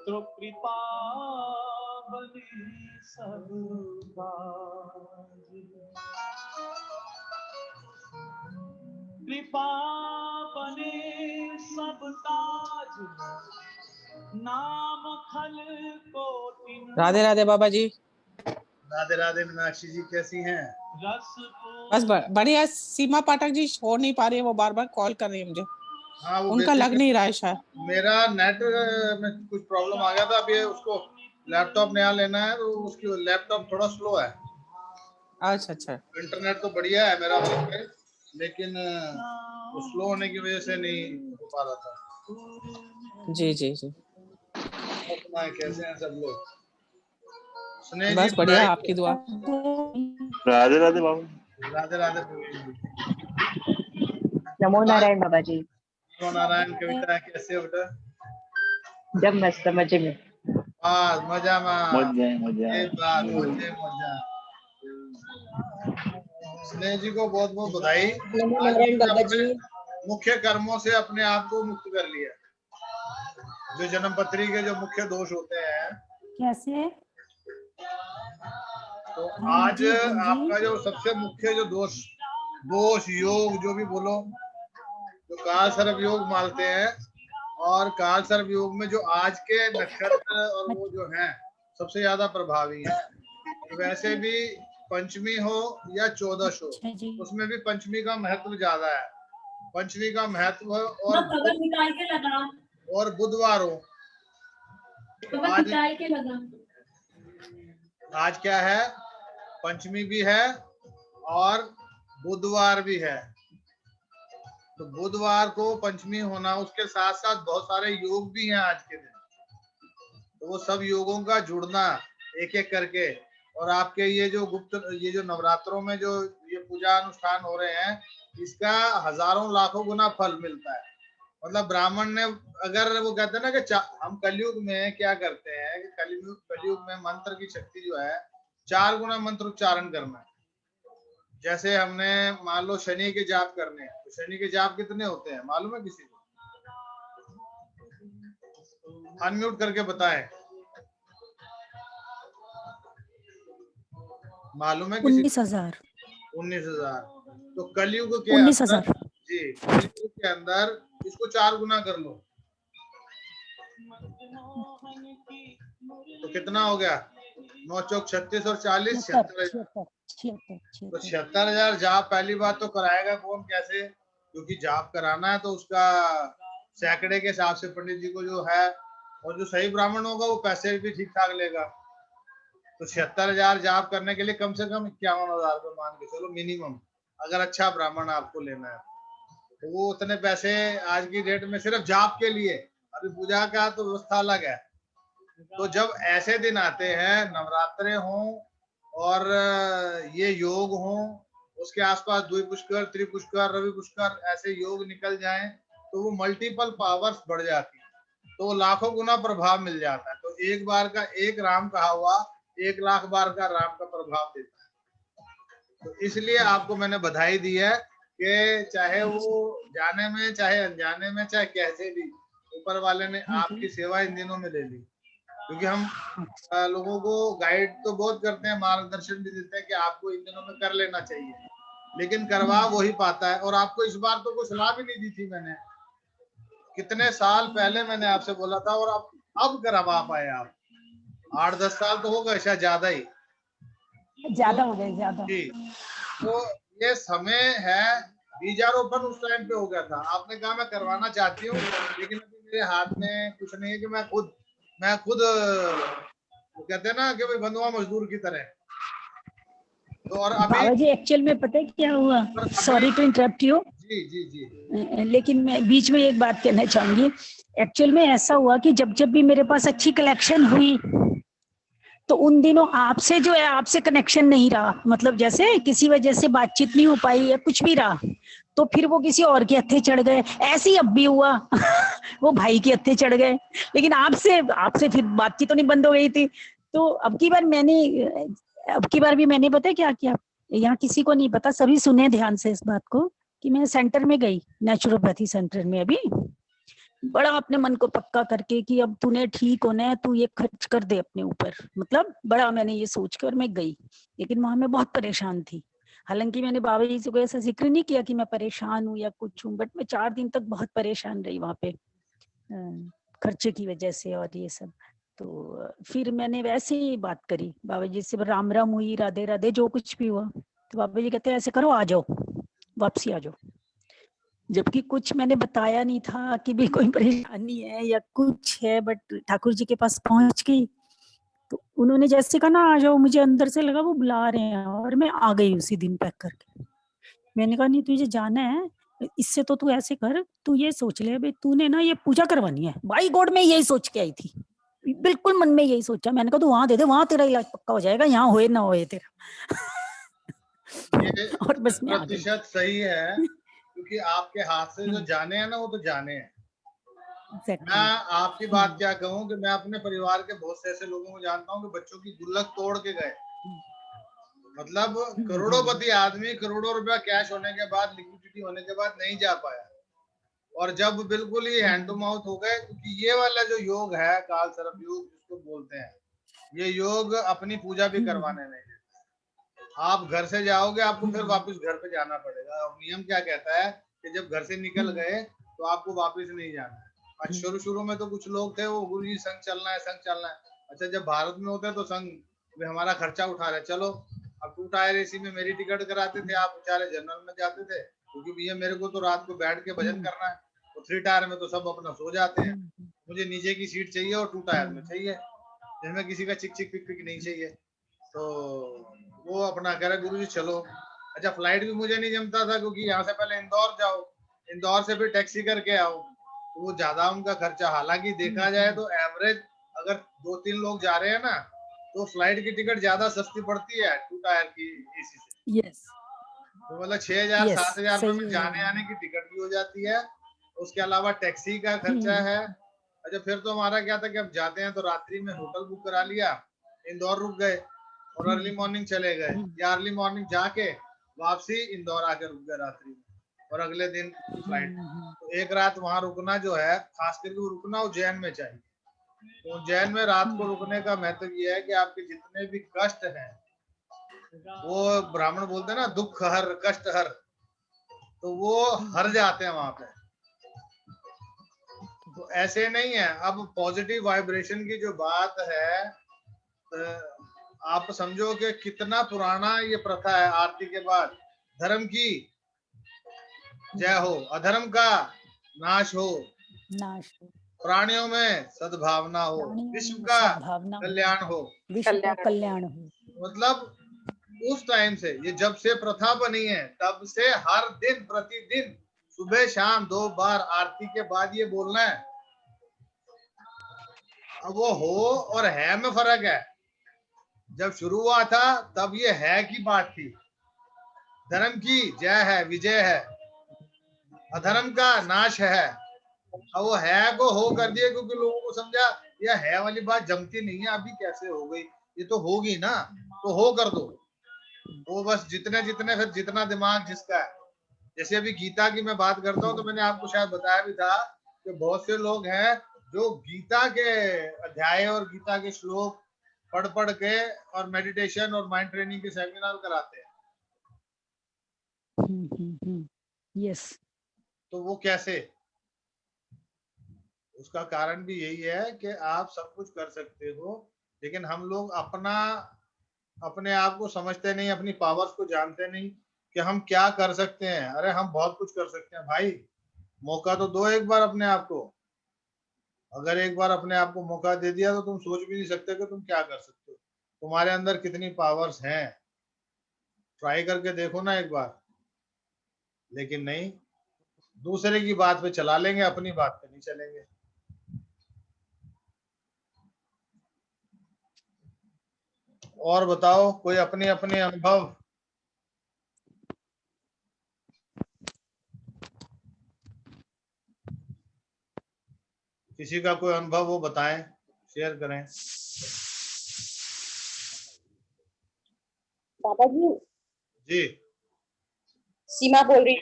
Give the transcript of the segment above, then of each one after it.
तो कृपा बनी सब काज, कृपा बने सब काज, नाम खल कोटि। राधे राधे बाबा जी। राधे राधे मीनाक्षी जी, कैसी हैं? बस बढ़िया। सीमा पाठक जी हो नहीं पा रही है, वो बार बार कॉल कर रही है मुझे। हाँ, वो उनका लग नहीं रहा है शायद। मेरा नेट में कुछ प्रॉब्लम आ गया था। अब ये उसको लैपटॉप नया लेना है, तो उसकी लैपटॉप थोड़ा स्लो है। अच्छा अच्छा। इंटरनेट तो बढ़िया है मेरा वहाँ पे, लेकिन वो स्लो होने की वजह से नहीं हो पा रहा था। जी जी जी। कैसे हैं सब लोग? स्नेह बस जी बढ़िया, आपकी दुआ। राधे राधे बाबा। राधे राधे। नमो नारायण बाबा जी। नमो नारायण। कविता कैसे हो बेटा? जब मस्त मजे में। मजा में। मजा। ये बात मजा। स्नेह जी को बहुत बहुत बधाई। नमो आज नारायण बाबा अपने जी। मुख्य कर्मों से अपने आप को मुक्त कर लिया। जो जन्म पत्री के जो मुख्य दोष होते हैं, कैसे, तो आज आपका जो सबसे मुख्य जो दोष योग जो भी बोलो, जो काल सर्प योग मानते हैं, और काल सर्प योग में जो आज के नक्षत्र और वो जो है सबसे ज्यादा प्रभावी है। तो वैसे भी पंचमी हो या 14 हो, उसमें भी पंचमी का महत्व ज्यादा है। पंचमी का महत्व और बुधवार हो। आज क्या है? पंचमी भी है और बुधवार भी है। तो बुधवार को पंचमी होना, उसके साथ साथ बहुत सारे योग भी हैं आज के दिन। तो वो सब योगों का जुड़ना एक एक करके, और आपके ये जो नवरात्रों में जो ये पूजा अनुष्ठान हो रहे हैं, इसका हजारों लाखों गुना फल मिलता है। मतलब ब्राह्मण ने, अगर वो कहते हैं ना कि हम कलयुग में क्या करते हैं कि कलयुग में मंत्र की शक्ति जो है 4 गुना मंत्र उच्चारण करना है। जैसे हमने मान लो शनि के जाप करने हैं, तो शनि के जाप कितने होते हैं मालूम है किसी को? अनम्यूट करके बताएं, मालूम है किसी? 19,000। 19,000। तो कलयुग के 19,000 जी, कलयुग के अंदर इसको 4 गुना कर लो तो कितना हो गया? 9 चौक 36 और 40 76,000। तो 76,000 जाप पहली बात तो कराएगा कौन, कैसे? क्योंकि जाप कराना है तो उसका सैकड़े के हिसाब से पंडित जी को जो है, और जो सही ब्राह्मण होगा वो पैसे भी ठीक ठाक लेगा। तो 76,000 जाप करने के लिए कम से कम 51,000 रुपये मान के चलो मिनिमम, अगर अच्छा ब्राह्मण आपको लेना है तो वो उतने पैसे आज की डेट में सिर्फ जाप के लिए। अभी पूजा का तो व्यवस्था अलग है। तो जब ऐसे दिन आते हैं, नवरात्रे हों और ये योग हों, उसके आसपास द्वि पुष्कर, त्रिपुष्कर, रवि पुष्कर ऐसे योग निकल जाएं, तो वो मल्टीपल पावर्स बढ़ जाती है, तो लाखों गुना प्रभाव मिल जाता है। तो एक बार का एक राम कहा हुआ 1 लाख बार का राम का प्रभाव देता है। तो इसलिए आपको मैंने बधाई दी है कि चाहे वो जाने में, चाहे अनजाने में, चाहे कैसे भी, ऊपर वाले ने आपकी सेवा इन दिनों में ले ली। क्योंकि हम लोगों को गाइड तो बहुत करते हैं, मार्गदर्शन भी देते हैं कि आपको इन दिनों में कर लेना चाहिए, लेकिन करवा वही पाता है। और आपको इस बार तो कोई सलाह भी नहीं दी थी मैंने, कितने साल पहले मैंने आपसे बोला था, और अब करवा पाए आप। 8-10 साल तो हो गए, शायद ज्यादा ही, ज्यादा हो गए, ज्यादा जी। तो ये समय है, बीजारोपण उस टाइम पे हो गया था। आपने कहा मैं करवाना चाहती हूँ, लेकिन अभी मेरे हाथ में कुछ नहीं है कि मैं खुद कहते हैं ना कि भाई बंधुआ मजदूर की तरह। तो और अभी बाबा जी एक्चुअल में पता है क्या हुआ, सॉरी टू इंटरप्ट यू, जी जी जी, लेकिन मैं बीच में एक बात कहना चाहूंगी। एक्चुअल में ऐसा हुआ कि जब जब भी मेरे पास अच्छी कलेक्शन हुई, तो उन दिनों आपसे जो है, आपसे कनेक्शन नहीं रहा। मतलब जैसे किसी वजह से बातचीत नहीं हो पाई या कुछ भी रहा, तो फिर वो किसी और के हत्थे चढ़ गए। ऐसे ही अब भी हुआ वो भाई के हत्थे चढ़ गए, लेकिन आपसे फिर बातचीत तो नहीं बंद हो गई थी। तो अब की बार भी मैंने पता है क्या किया, यहाँ किसी को नहीं पता, सभी सुने ध्यान से इस बात को, कि मैं सेंटर में गई, नेचुरोपैथी सेंटर में अभी, बड़ा अपने मन को पक्का करके कि अब तूने ठीक होना है, तू ये खर्च कर दे अपने ऊपर, मतलब बड़ा मैंने ये सोच के और मैं गई। लेकिन वहां मैं बहुत परेशान थी। हालांकि मैंने बाबा जी से कोई ऐसा जिक्र नहीं किया कि मैं परेशान हूँ या कुछ हूँ, बट मैं 4 दिन तक बहुत परेशान रही वहां पे खर्चे की वजह से और ये सब। तो फिर मैंने वैसे ही बात करी बाबा जी से, राम राम हुई, राधे राधे, जो कुछ भी हुआ। तो बाबा जी कहते हैं ऐसे करो, आ जाओ, वापसी आ जाओ। जबकि कुछ मैंने बताया नहीं था कि भी कोई परेशानी है या कुछ है, बट ठाकुर जी के पास पहुंच गई तो उन्होंने जैसे कहा ना आ जाओ, मुझे अंदर से लगा वो बुला रहे हैं और मैं आ गई उसी दिन पैक करके। मैंने कहा नहीं तुझे जाना है, इससे तो तू ऐसे कर, तू ये सोच ले भाई तूने ना ये पूजा करवानी है, बाई गॉड मैं यही सोच के आई थी, बिल्कुल मन में यही सोचा। मैंने कहा तू वहां दे दे, वहां तेरा इलाज पक्का हो जाएगा, यहाँ होए ना होए तेरा। ये और बस मैं आ गई। 100% सही है, क्योंकि आपके हाथ से जो जाने हैं ना वो तो जाने हैं। मैं आपकी बात क्या कहूँ कि मैं अपने परिवार के बहुत से ऐसे लोगों को जानता हूँ कि बच्चों की गुल्लक तोड़ के गए। मतलब करोड़ोंपति आदमी, करोड़ों रुपया कैश होने के बाद, लिक्विडिटी होने के बाद नहीं जा पाया, और जब बिल्कुल ही हैंड टू माउथ हो गए, क्योंकि ये वाला जो योग है, काल सर्प योग जिसको बोलते हैं, ये योग अपनी पूजा भी करवाने नहीं देता। आप घर से जाओगे, आपको फिर वापस घर पे जाना पड़ेगा। और नियम क्या कहता है कि जब घर से निकल गए तो आपको वापस नहीं जाना है। अच्छा, शुरू शुरू में तो कुछ लोग थे वो गुरु जी संग चलना है, संग चलना है। अच्छा, जब भारत में होते तो संग भी हमारा खर्चा उठा रहे, चलो। अब 2 टायर एसी में मेरी टिकट कराते थे, आप बेचारे जनरल में जाते थे, क्योंकि भैया मेरे को तो रात को बैठ के भजन करना है। तो 3 टायर में तो सब अपना सो जाते हैं, मुझे नीचे की सीट चाहिए और 2 टायर में चाहिए, जिसमें किसी का चिक चिक पिक पिक नहीं चाहिए। तो वो अपना कह रहे गुरु जी चलो। अच्छा, फ्लाइट भी मुझे नहीं जमता था, क्योंकि यहाँ से पहले इंदौर जाओ, इंदौर से फिर टैक्सी करके आओ, तो वो ज्यादा उनका खर्चा। हालांकि देखा जाए तो एवरेज अगर 2-3 लोग जा रहे हैं ना, तो फ्लाइट की टिकट ज्यादा सस्ती पड़ती है 2 टायर की एसी से। यस, तो मतलब 6,000-7,000 रुपए में जाने आने की टिकट भी हो जाती है, उसके अलावा टैक्सी का खर्चा है। अच्छा, फिर तो हमारा क्या था कि अब जाते हैं तो रात्रि में होटल बुक करा लिया, इंदौर रुक गए और अर्ली मॉर्निंग चले गए, या अर्ली मॉर्निंग जाके वापसी इंदौर आके रुक गए रात्रि में, और अगले दिन की फ्लाइट। तो एक रात वहां रुकना जो है, खास करके रुकना उज्जैन में चाहिए। तो उज्जैन में रात को रुकने का महत्व ये है कि आपके जितने भी कष्ट हैं, वो ब्राह्मण बोलते हैं ना, दुख हर कष्ट हर, तो वो हर जाते हैं वहां पे। तो ऐसे नहीं है। अब पॉजिटिव वाइब्रेशन की जो बात है, आप समझो कि कितना पुराना ये प्रथा है। आरती के बाद धर्म की जय हो, अधर्म का नाश हो, प्राणियों में सद्भावना हो, विश्व का कल्याण हो, विश्व का कल्याण हो। मतलब उस टाइम से, ये जब से प्रथा बनी है तब से हर दिन प्रतिदिन सुबह शाम 2 बार आरती के बाद ये बोलना है। अब वो हो और है में फर्क है। जब शुरू हुआ था तब ये है की बात थी, धर्म की जय है, विजय है, अधर्म का नाश है। अब वो है को हो कर दिया, क्योंकि लोगों को समझा यह है वाली बात जमती नहीं है, अभी कैसे हो गई, ये तो होगी ना, तो हो कर दो। वो बस जितने जितने फिर जितना दिमाग जिसका है। जैसे अभी गीता की मैं बात करता हूँ, तो मैंने आपको शायद बताया भी था कि बहुत से लोग हैं जो गीता के अध्याय और गीता के श्लोक पढ़ पढ़ के और मेडिटेशन और माइंड ट्रेनिंग के सेमिनार कराते हैं। यस, तो वो कैसे? उसका कारण भी यही है कि आप सब कुछ कर सकते हो, लेकिन हम लोग अपने आप को समझते नहीं, अपनी पावर्स को जानते नहीं कि हम क्या कर सकते हैं। अरे हम बहुत कुछ कर सकते हैं भाई, मौका तो दो एक बार अपने आप को। अगर एक बार अपने आप को मौका दे दिया तो तुम सोच भी नहीं सकते कि तुम क्या कर सकते हो, तुम्हारे अंदर कितनी पावर्स हैं। ट्राई करके देखो ना एक बार। लेकिन नहीं, दूसरे की बात पे चला लेंगे, अपनी बात पे नहीं चलेंगे। और बताओ कोई अपने अपने अनुभव। किसी का कोई अनुभव वो बताएं, शेयर करें। बाबा जी। जी सीमा बोल रही।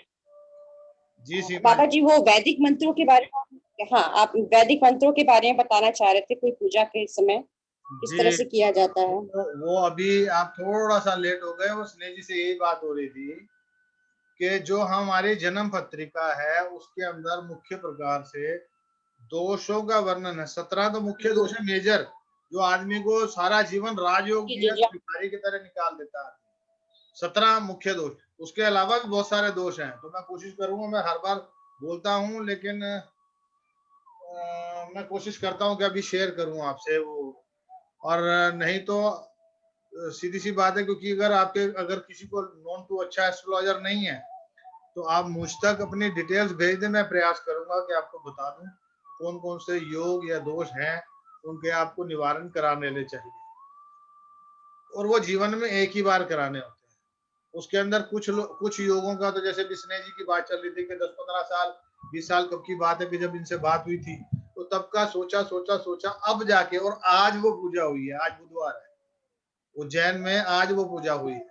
जी सीमा बाबा जी, वो वैदिक मंत्रों के बारे में हाँ, आप वैदिक मंत्रों के बारे में बताना चाह रहे थे, कोई पूजा के समय किस तरह से किया जाता है। वो अभी आप थोड़ा सा लेट हो गए। वो स्नेह जी से यही बात हो रही थी कि जो हमारी जन्म पत्रिका है उसके अंदर मुख्य प्रकार से दोषों का वर्णन है। 17 तो मुख्य दोष है मेजर, जो आदमी को सारा जीवन राजयोग की भिखारी की तरह निकाल देता है। 17 मुख्य दोष, उसके अलावा भी बहुत सारे दोष हैं। तो मैं कोशिश करूंगा, मैं हर बार बोलता हूं लेकिन मैं कोशिश करता हूं कि अभी शेयर करूं आपसे वो, और नहीं तो सीधी सी बात है, क्योंकि अगर किसी को नॉन टू अच्छा एस्ट्रोलॉजर नहीं है तो आप मुझ तक अपनी डिटेल्स भेज दें। मैं प्रयास करूंगा कि आपको बता दूं कौन कौन से योग या दोष हैं उनके आपको निवारण कराने ले चाहिए, और वो जीवन में एक ही बार कराने होते हैं। उसके अंदर कुछ योगों का तो जैसे स्नेह जी की बात चल रही थी कि 10-15 साल 20 साल कब की बात है कि जब इनसे बात हुई थी, तो तब का सोचा अब जाके, और आज वो पूजा हुई है। आज बुधवार है, उज्जैन में आज वो पूजा हुई है।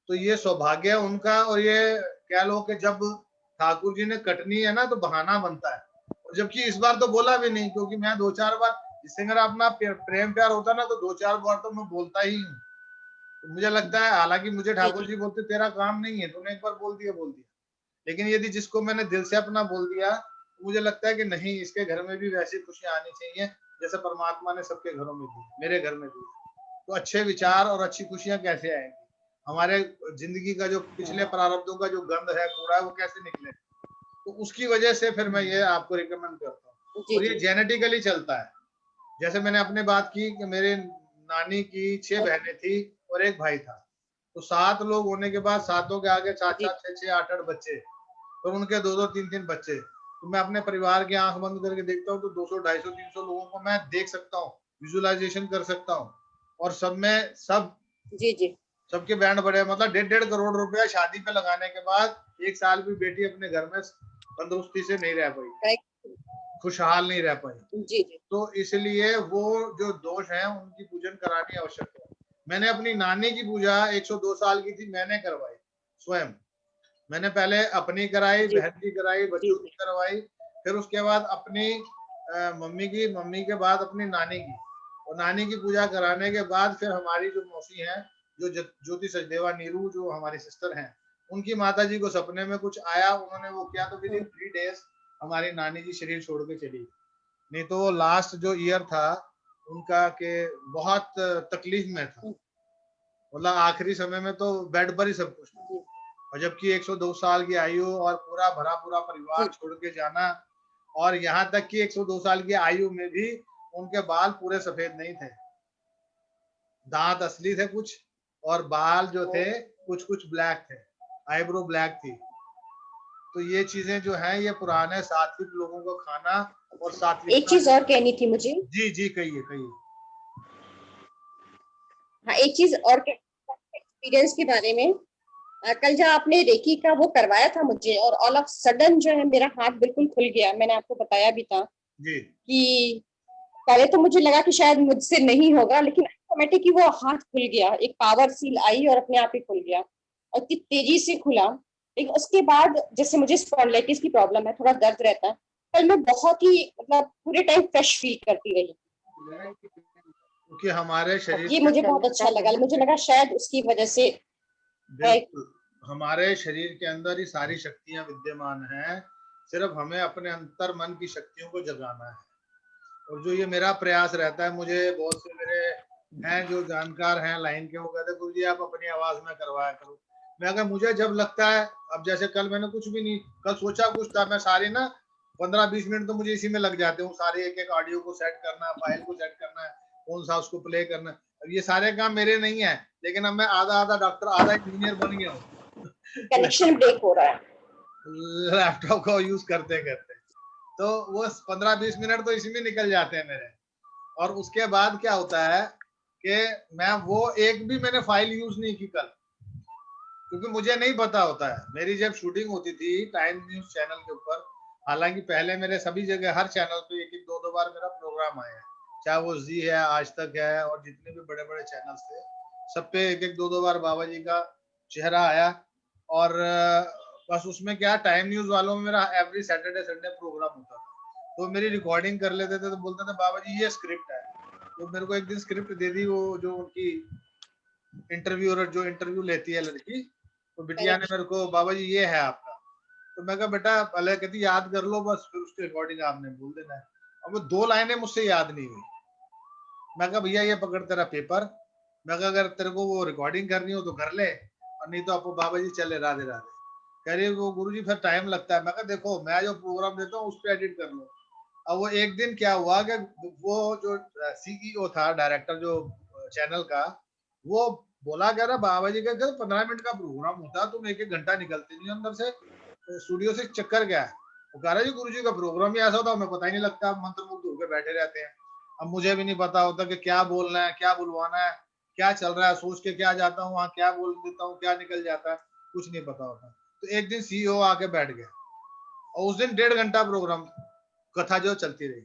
तो ये सौभाग्य है उनका। और ये कह लो कि जब ठाकुर जी ने कटनी है ना तो बहाना बनता है, और जबकि इस बार तो बोला भी नहीं, क्योंकि मैं 2-4 बार, जिससे मेरा अपना प्रेम प्यार होता ना तो 2-4 बार तो मैं बोलता ही हूँ। तो मुझे लगता है, हालांकि मुझे ठाकुर जी बोलते तेरा काम नहीं है, तूने एक बार बोल दिया, लेकिन यदि जिसको मैंने दिल से अपना बोल दिया, तो मुझे लगता है कि नहीं, इसके घर में भी वैसी खुशियां आनी चाहिए जैसे परमात्मा ने सबके घरों में दी, मेरे घर में दी। तो अच्छे विचार और अच्छी खुशियां कैसे आएंगी? हमारे जिंदगी का जो पिछले प्रारब्धों का जो गंध है, कूड़ा है, वो कैसे निकले? तो उसकी वजह से फिर मैं ये आपको रिकमेंड करता हूँ। और ये जेनेटिकली चलता है। जैसे मैंने अपने बात की कि मेरे नानी की 6 बहनें थी और एक भाई था, तो 7 लोग होने के बाद 7 के आगे 4-4, 6-6, 8-8 बच्चे, और उनके 2-2, 3-3 बच्चे। तो मैं अपने परिवार की आंख बंद करके देखता हूँ तो 200, 250, 300 लोगों को मैं देख सकता हूँ, विजुअलाइजेशन कर सकता हूँ, और सबके बैंड बड़े, मतलब 1.5 करोड़ रुपया शादी पे लगाने के बाद 1 साल भी बेटी अपने घर में तंदुरुस्ती से नहीं रह पाई, खुशहाल नहीं रह पाई। तो इसलिए वो जो दोष हैं उनकी पूजन करानी आवश्यक है। मैंने अपनी नानी की पूजा 102 साल की थी, मैंने करवाई स्वयं। मैंने पहले अपनी कराई, बहन की कराई, बच्चों की करवाई, फिर उसके बाद अपनी मम्मी के बाद अपनी नानी की, और नानी की पूजा कराने के बाद फिर हमारी जो मौसी हैं, जो ज्योति सचदेवा नीरू, जो हमारी सिस्टर हैं, उनकी माता जी को सपने में कुछ आया, उन्होंने वो किया, तो विदिन 3 डेज हमारी नानी जी शरीर छोड़ के चली। नहीं तो लास्ट जो ईयर था उनका के बहुत तकलीफ में था, मतलब आखिरी समय में तो बेड पर ही सब कुछ था। और जबकि 102 साल की आयु और पूरा परिवार छोड़ के जाना, और यहाँ तक कि 102 साल की आयु में भी उनके बाल पूरे सफेद नहीं थे, दांत असली थे कुछ, और बाल जो थे कुछ ब्लैक थे, आईब्रो ब्लैक थी। तो ये चीजें जो है, ये पुराने सात्विक लोगों को खाना और सात्विक। एक चीज और कहनी थी मुझे। जी कहिए। हाँ, एक चीज और एक्सपीरियंस के बारे में। कल जब आपने रेकी का वो करवाया था मुझे, और ऑल ऑफ सडन जो है मेरा हाथ बिल्कुल खुल गया। मैंने आपको बताया भी था जी कि पहले तो मुझे लगा कि शायद मुझसे नहीं होगा, लेकिन ऑटोमेटिकली वो हाथ खुल गया, एक पावर सील आई और अपने आप ही खुल गया, और इतनी तेजी से खुला। लेकिन उसके बाद जैसे मुझे स्पॉन्डिलाइटिस की प्रॉब्लम है, थोड़ा दर्द रहता है, कल मैं बहुत ही मतलब पूरे टाइम फ्रेश फील करती रही, क्योंकि हमारे शरीर, ये मुझे बहुत अच्छा लगा। मुझे लगा शायद उसकी वजह से हमारे शरीर के अंदर ही सारी शक्तियां विद्यमान हैं, सिर्फ हमें अपने अंतर मन की शक्तियों को जगाना है। और जो ये मेरा प्रयास रहता है, मुझे बहुत से मेरे हैं जो जानकार हैं लाइन के, वो कहते गुरु जी आप अपनी आवाज में करवाया करो। मैं अगर मुझे जब लगता है, अब जैसे कल मैंने कुछ भी नहीं, कल सोचा कुछ था, मैं सारी ना 15-20 मिनट तो मुझे इसी में लग जाते हूँ, सारे एक ऑडियो को सेट करना, फाइल को सेट करना है, कौन सा उसको प्ले करना। अब ये सारे काम मेरे नहीं है, लेकिन अब मैं आधा डॉक्टर आधा इंजीनियर बन गया हूँ। कनेक्शन ब्रेक हो रहा है लैपटॉप को यूज करते करते, तो वो 15-20 मिनट तो इसी में निकल जाते हैं मेरे। और उसके बाद क्या होता है कि मैं वो एक भी मैंने फाइल यूज नहीं की कल, क्योंकि मुझे नहीं पता होता है। मेरी जब शूटिंग होती थी टाइम न्यूज चैनल के ऊपर, हालांकि पहले मेरे सभी जगह हर चैनल पे 1-2 बार मेरा प्रोग्राम आया है, चाहे वो जी है, आज तक है, और जितने भी बड़े बड़े चैनल्स थे सब पे 1-2 बार बाबा जी का चेहरा आया। और बस उसमें क्या, टाइम न्यूज वालों में मेरा एवरी सैटरडे संडे प्रोग्राम होता था, तो मेरी रिकॉर्डिंग कर लेते थे, तो बोलते थे बाबा जी ये स्क्रिप्ट है। तो मेरे को एक दिन स्क्रिप्ट दे दी, वो जो उनकी इंटरव्यूअर जो इंटरव्यू लेती है लड़की, तो बिटिया ने मेरे को, बाबा जी ये है आपका। तो मैं कहा बेटा पहले कहती याद कर लो बस, फिर उसके अकॉर्डिंग आपने बोल देना है। अब वो 2 लाइनें मुझसे याद नहीं हुई। मैं कहा भैया ये पकड़ तेरा पेपर, मैं कहा अगर तेरे को वो रिकॉर्डिंग करनी हो तो कर ले, और नहीं तो आपको बाबा जी चले राधे राधे। कह रही वो गुरुजी फिर टाइम लगता है। मैं कहा देखो मैं जो प्रोग्राम देता हूँ उस पर एडिट कर लो। अब वो एक दिन क्या हुआ कि वो जो सीईओ था, डायरेक्टर जो चैनल का, वो बोला कह रहा बाबा जी का 15 मिनट का प्रोग्राम होता, तुम 1-1 घंटा निकलते नहीं अंदर से स्टूडियो से, चक्कर क्या है। वो कह रहा जी गुरुजी का प्रोग्राम ही ऐसा होता, हमें पता ही नहीं लगता, मंत्र मुग्ध होकर बैठे रहते हैं। अब मुझे भी नहीं पता होता कि क्या बोलना है, क्या बुलवाना है, क्या चल रहा है, सोच के क्या जाता हूँ वहाँ, क्या बोल देता हूँ, क्या निकल जाता है, कुछ नहीं पता होता। तो एक दिन सीईओ आके बैठ गया, और उस दिन 1.5 घंटा प्रोग्राम कथा जो चलती रही।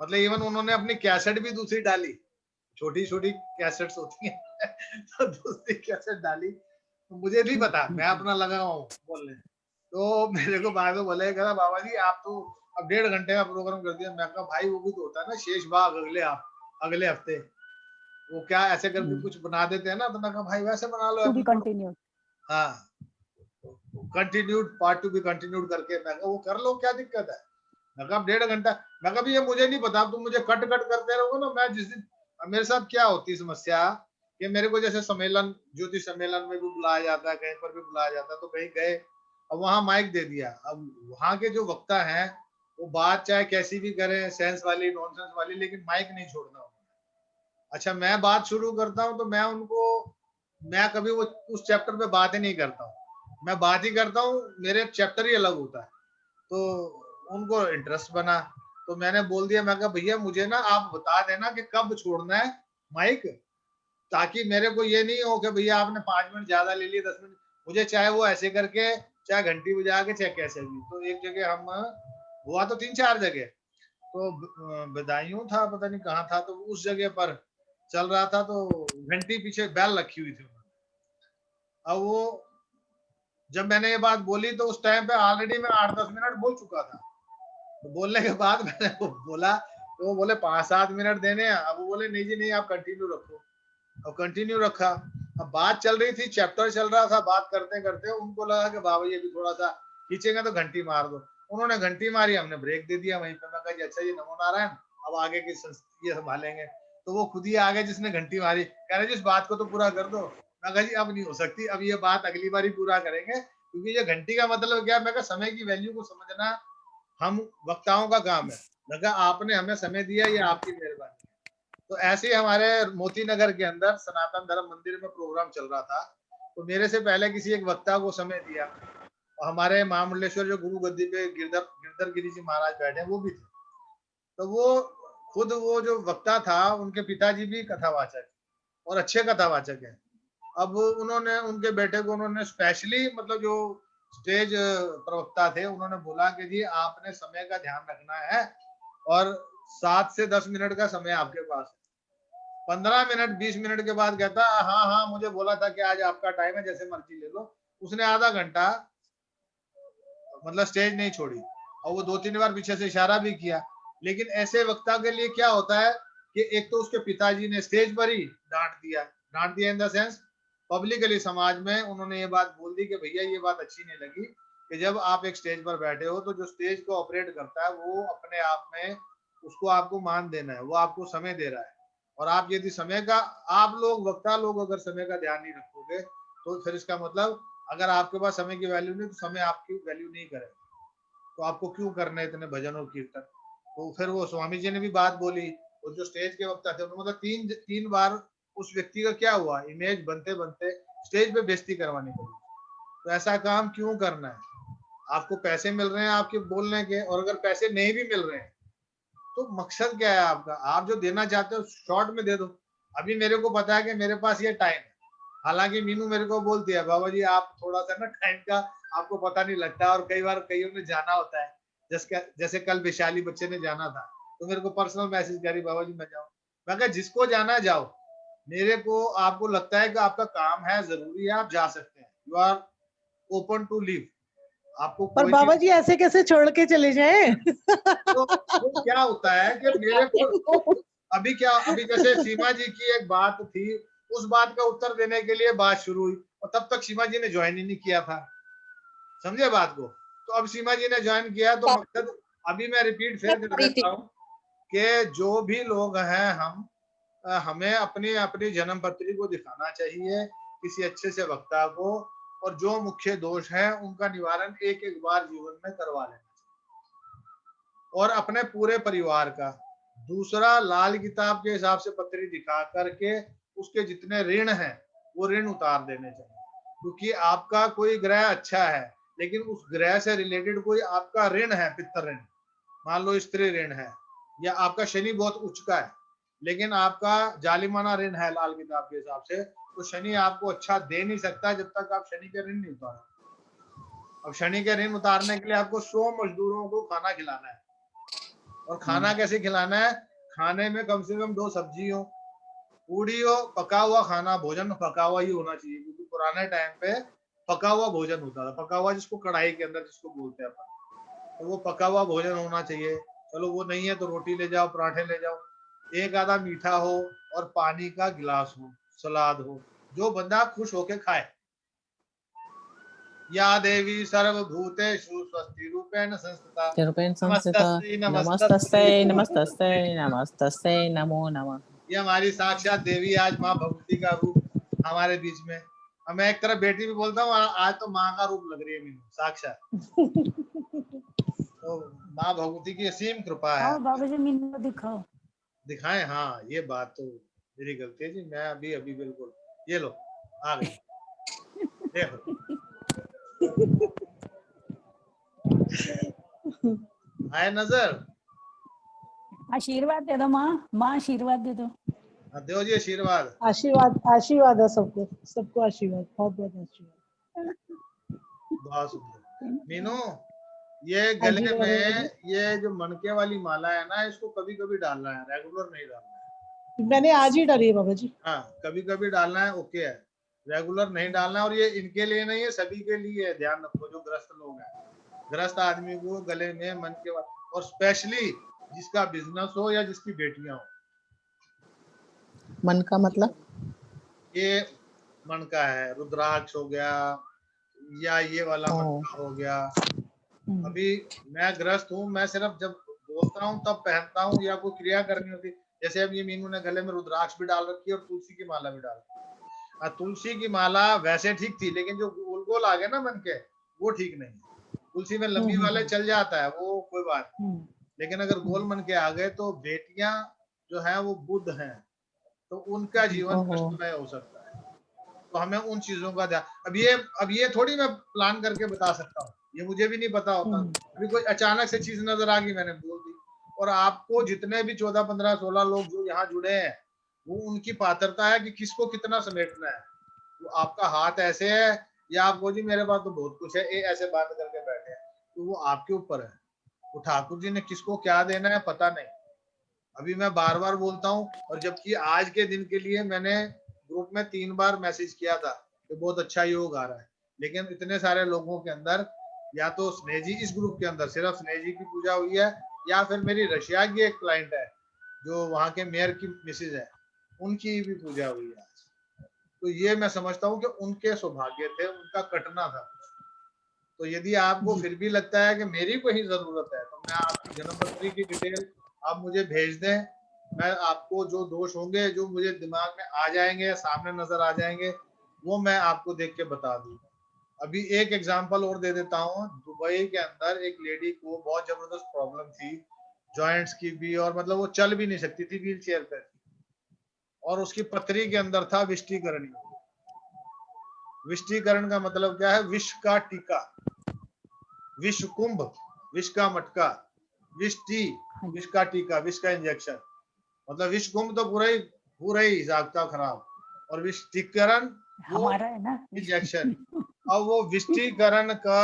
मतलब इवन उन्होंने अपनी कैसेट भी दूसरी डाली, छोटी छोटी कैसेट्स होती हैं तो दूसरी कैसेट डाली। तो मुझे नहीं पता, मैं अपना लगा हूँ बोलने। तो मेरे को बाद में बोले कहा बाबा जी आप तो अब 1.5 घंटे का प्रोग्राम कर दिया। मैं कहा भाई वो भी तो होता है ना शेष भाग अगले हफ्ते, वो क्या ऐसे करके कुछ बना देते हैं ना। तो मैं कहा भाई वैसे बना लो, टू बी कंटिन्यूड। हाँ continued, part to be continued करके। मैं कहा वो कर लो, क्या दिक्कत है। मैं कहा 1.5 घंटा। मैं कहा ये मुझे नहीं पता, तुम मुझे कट करते रहोगे ना। मैं जिस दिन मेरे साथ क्या होती समस्या कि मेरे को जैसे सम्मेलन, ज्योतिष सम्मेलन में भी बुलाया जाता है, कहीं पर भी बुलाया जाता है, तो कहीं गए, अब वहां माइक दे दिया। अब वहां के जो वक्ता हैं वो बात चाहे कैसी भी करें, सेंस वाली नॉनसेंस वाली, लेकिन माइक नहीं छोड़ना। अच्छा मैं बात शुरू करता हूँ तो मैं कभी वो उस चैप्टर पे बात ही नहीं करता हूँ, मैं बात ही करता हूँ, मेरे चैप्टर ही अलग होता है। तो उनको इंटरेस्ट बना, तो मैंने बोल दिया, मैं कहा भैया मुझे ना आप बता देना कि कब छोड़ना है माइक, ताकि मेरे को ये नहीं हो कि भैया आपने 5 मिनट ज्यादा ले लिए, 10 मिनट। मुझे चाहे वो ऐसे करके, चाहे घंटी बजा के, चाहे कैसे भी। तो एक जगह हम हुआ तो 3-4 जगह, तो बदायूं था, पता नहीं कहाँ था, तो उस जगह पर चल रहा था, तो घंटी पीछे बैल रखी हुई थी। अब वो जब मैंने ये बात बोली तो उस टाइम पे ऑलरेडी मैं 8-10 मिनट बोल चुका था। तो बोलने के बाद मैंने वो बोला, तो वो बोले 5-7 मिनट देने हैं। अब वो बोले नहीं जी नहीं, आप कंटिन्यू रखो। और कंटिन्यू रखा। अब बात चल रही थी, चैप्टर चल रहा था, बात करते करते उनको लगा कि बाबा ये भी थोड़ा सा खींचेंगे तो घंटी मार दो। उन्होंने घंटी मारी, हमने ब्रेक दे दिया वहीं पे। मैं कहा अच्छा ये नमो नारायण, अब आगे की ये संभालेंगे। तो वो खुद ही आ गए जिसने घंटी मारी, कह रहे जी इस बात को तो पूरा कर दो। मैं कहा जी अब नहीं हो सकती, अब ये बात अगली बार ही पूरा करेंगे, क्योंकि ये घंटी का मतलब क्या। मैं कहा समय की वैल्यू को समझना हम वक्ताओं का काम है। लगा आपने हमें समय दिया, ये आपकी मेहरबानी। तो ऐसे ही हमारे मोती नगर के अंदर सनातन धर्म मंदिर में प्रोग्राम चल रहा था, तो मेरे से पहले किसी एक वक्ता को समय दिया, और हमारे महामंडलेश्वर जो गुरु गद्दी पे गिरधर गिरी जी महाराज बैठे वो भी थे। तो वो खुद वो जो वक्ता था, उनके पिताजी भी कथावाचक और अच्छे कथावाचक है। अब उन्होंने उनके बेटे को उन्होंने स्पेशली, मतलब जो स्टेज प्रवक्ता थे, उन्होंने बोला कि जी आपने समय का ध्यान रखना है, और 7 से 10 मिनट का समय आपके पास है। 15 मिनट 20 मिनट के बाद कहता हाँ हाँ मुझे बोला था कि आज आपका टाइम है, जैसे मर्जी ले लो। उसने आधा घंटा मतलब स्टेज नहीं छोड़ी, और वो 2-3 बार पीछे से इशारा भी किया। लेकिन ऐसे वक्ता के लिए क्या होता है कि एक तो उसके पिताजी ने स्टेज पर ही डांट दिया इन द सेंस पब्लिकली, समाज में उन्होंने ये बात बोल दी कि भैया ये बात अच्छी नहीं लगी कि जब आप एक स्टेज पर बैठे हो तो जो स्टेज को ऑपरेट करता है वो अपने आप में उसको आपको मान देना है, वो आपको समय दे रहा है। और आप यदि समय का, आप लोग वक्ता लोग अगर समय का ध्यान नहीं रखोगे, तो फिर इसका मतलब अगर आपके पास समय की वैल्यू नहीं, तो समय आपकी वैल्यू नहीं करेगा। तो आपको क्यों करना है इतने भजन और कीर्तन। तो फिर वो स्वामी जी ने भी बात बोली, और जो स्टेज के वक्ता थे मतलब 3 बार उस व्यक्ति का क्या हुआ, इमेज बनते बनते स्टेज पे बेइज्जती करवानी पड़ी। तो ऐसा काम क्यों करना है। आपको पैसे मिल रहे हैं आपके बोलने के, और अगर पैसे नहीं भी मिल रहे हैं तो मकसद क्या है आपका। आप जो देना चाहते हो शॉर्ट में दे दो। अभी मेरे को पता है कि मेरे पास ये टाइम है, हालांकि मीनू मेरे को बोलती है बाबा जी आप थोड़ा सा ना टाइम का आपको पता नहीं लगता, और कई बार कईयों ने जाना होता है। जैसे कल वैशाली बच्चे ने जाना था, तो मेरे को पर्सनल मैसेज करी बाबा जी मैं जाऊँ। मैं कहा जिसको जाना है जाओ, मेरे को आपको लगता है कि आपका काम है जरूरी है, आप जा सकते हैं, you are open to leave. आपको पर कोई बाबा जी ऐसे कैसे छोड़ के चले जाए? तो वो क्या होता है कि मेरे को अभी जैसे सीमा जी की एक बात थी, उस बात का उत्तर देने के लिए बात शुरू हुई और तब तक सीमा जी ने ज्वाइन ही नहीं किया था, समझे बात को। तो अब सीमा जी ने ज्वाइन किया तो मकसद अभी मैं रिपीट फिर कर देता हूँ कि जो भी लोग हैं हमें अपनी अपनी जन्म पत्री को दिखाना चाहिए किसी अच्छे से वक्ता को, और जो मुख्य दोष हैं उनका निवारण एक एक बार जीवन में करवा लेना चाहिए और अपने पूरे परिवार का। दूसरा, लाल किताब के हिसाब से पत्री दिखा करके उसके जितने ऋण हैं वो ऋण उतार देने चाहिए, क्योंकि आपका कोई ग्रह अच्छा है लेकिन उस ग्रह से रिलेटेड कोई आपका ऋण है, पितृ ऋण, मान लो स्त्री ऋण है, या आपका शनि बहुत उच्च का है लेकिन आपका जालिमाना ऋण है लाल किताब के हिसाब से, तो शनि आपको अच्छा दे नहीं सकता जब तक आप शनि के ऋण नहीं उतारो। अब शनि के ऋण उतारने के लिए आपको 100 मजदूरों को खाना खिलाना है, और खाना कैसे खिलाना है? खाने में कम से कम 2 सब्जी हो, पूड़ी हो, पका हुआ खाना, भोजन पका हुआ ही होना चाहिए, क्योंकि पुराने टाइम पे पका हुआ भोजन होता था, पका हुआ जिसको कढ़ाई के अंदर जिसको बोलते हैं अपन, तो वो पका हुआ भोजन होना चाहिए। चलो वो नहीं है तो रोटी ले जाओ, पराठे ले जाओ, एक आधा मीठा हो और पानी का गिलास हो, सलाद हो, जो बंदा खुश होके खाए। या देवी सर्वभूतेषु स्वस्ति रूपेण संस्थिता नमस्तस्यै नमस्तस्यै नमस्तस्यै नमस्तस्यै नमो नमः। ये हमारी साक्षात देवी आज माँ भगवती का रूप हमारे बीच में। अब मैं एक तरफ बेटी भी बोलता हूँ, आज तो माँ का रूप लग रही है मीनू साक्षात। तो माँ भगवती की असीम कृपा है। बाबा जी मीनू दिखाओ, दिखाएं? हाँ, ये बात तो मेरी गलती है जी, मैं अभी बिल्कुल, ये लो आ गई, देखो आए नजर। आशीर्वाद दे दो माँ, माँ आशीर्वाद दे दो। दो जी आशीर्वाद। आशीर्वाद है सबको आशीर्वाद, बहुत बहुत आशीर्वाद। बहुत सुंदर मीनू, ये गले में ये जो मनके वाली माला है ना, इसको कभी कभी डालना है, रेगुलर नहीं डालना है। मैंने आज ही डाली है बाबा जी। हाँ, कभी कभी डालना है, ओके है, रेगुलर नहीं डालना है। और ये इनके लिए नहीं है, सभी के लिए है, ध्यान रखो जो ग्रस्त लोग हैं, ग्रस्त आदमी को गले में मनके वाला, और स्पेशली जिसका बिजनेस हो या जिसकी बेटियां हो। मन का मतलब ये मन का है, रुद्राक्ष हो गया या ये वाला मनका हो गया। अभी मैं ग्रस्त हूँ, मैं सिर्फ जब बोलता हूँ तब पहनता हूँ या कोई क्रिया करनी होती, जैसे अब ये मीनू ने गले में रुद्राक्ष भी डाल रखी है और तुलसी की माला भी डाल रखी है। तुलसी की माला वैसे ठीक थी, लेकिन जो गोल गोल आ गए ना मन के, वो ठीक नहीं है। तुलसी में लंबी वाले चल जाता है, वो कोई बात नहीं, लेकिन अगर गोल मन के आ गए तो बेटियां जो है वो बुद्ध हैं, तो उनका जीवन कष्टमय हो सकता है। तो हमें उन चीजों का ध्यान, अब ये थोड़ी मैं प्लान करके बता सकता हूँ, ये मुझे भी नहीं पता होता। अभी कोई अचानक से चीज नजर आ गई, मैंने बोल दी। और आपको जितने भी 14, 15, 16 लोग जो यहाँ जुड़े हैं, वो उनकी पात्रता है कि किसको कितना समेटना है। तो आपका हाथ ऐसे है या आपको जी मेरे पास तो बहुत कुछ है, ऐसे बात करके बैठे हैं, तो वो आपके ऊपर है। तो ठाकुर जी ने किसको क्या देना है पता नहीं। अभी मैं बार बार बोलता हूँ, और जबकि आज के दिन के लिए मैंने ग्रुप में 3 बार मैसेज किया था कि बहुत अच्छा योग आ रहा है, लेकिन इतने सारे लोगों के अंदर या तो स्नेह जी, इस ग्रुप के अंदर सिर्फ स्नेह जी की पूजा हुई है, या फिर मेरी रशिया की एक क्लाइंट है जो वहां के मेयर की मिसेज है, उनकी भी पूजा हुई है आज। तो ये मैं समझता हूँ कि उनके सौभाग्य थे, उनका कटना था। तो यदि आपको फिर भी लगता है कि मेरी को ही जरूरत है, तो मैं आपकी जन्मपत्री की डिटेल आप मुझे भेज दें, मैं आपको जो दोष होंगे, जो मुझे दिमाग में आ जाएंगे, सामने नजर आ जाएंगे, वो मैं आपको देख के बता दूंगा। अभी एक एग्जांपल और दे देता हूँ। दुबई के अंदर एक लेडी को बहुत जबरदस्त प्रॉब्लम थी, जॉइंट्स की भी, और मतलब वो चल भी नहीं सकती थी, व्हील चेयर पे थी, और उसकी पत्री के अंदर था विष्टिकरण। विष्टिकरण का मतलब क्या है? विष का टीका, विष कुंभ, विष का मटका, विष टी, विष का टीका, विष का इंजेक्शन। मतलब विष कुंभ तो पूरा ही जागता खराब, और विष्टिकरण हमारा है ना इंजेक्शन। अब वो विष्टिकरण का